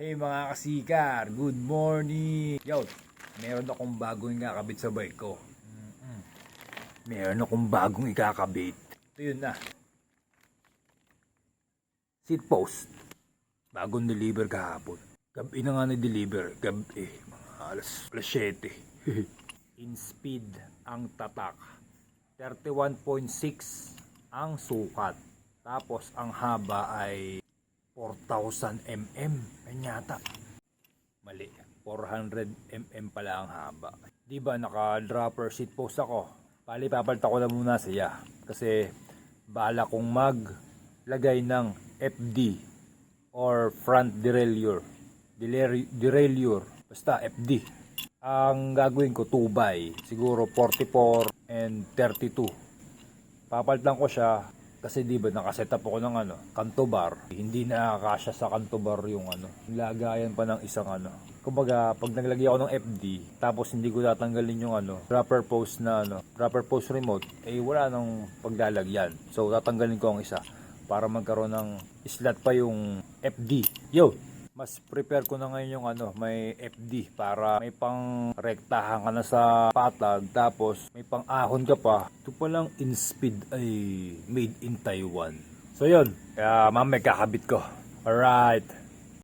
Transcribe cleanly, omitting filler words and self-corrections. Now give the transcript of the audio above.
Hey mga kasikar, good morning! Yo, meron akong bagong ikakabit sa bike ko. Meron akong bagong ikakabit. Ito yun na. Seat post. Bagong deliver kahapon. Gabi na nga na-deliver. Gabi. Mga alas 7. In speed ang tatak. 31.6 ang sukat. Tapos ang haba ay 4,000 mm. Yan yata. Mali. 400 mm pala ang haba. Diba naka-dropper seat post ako? Pali papalta ko na muna siya. Kasi bala kong maglagay ng FD or front derailleur. Derailleur. Basta FD. Ang gagawin ko 2x. Siguro 44 and 32. Papalitan ko siya. Kasi di ba nakaset up ako ng kanto bar. Hindi nakakasya sa kanto bar yung lagayan pa ng isang Kumbaga, pag naglagay ako ng FD, tapos hindi ko tatanggalin yung dropper post na dropper post remote, wala nang paglalagyan. So tatanggalin ko ang isa para magkaroon ng slot pa yung FD. Yo, mas prepare ko na ngayon yung may FD para may pang rektahan ka na sa patag, tapos may pang ahon ka pa. Ito palang InSpeed ay made in Taiwan. So yun, mamaya kakabit ko. Alright.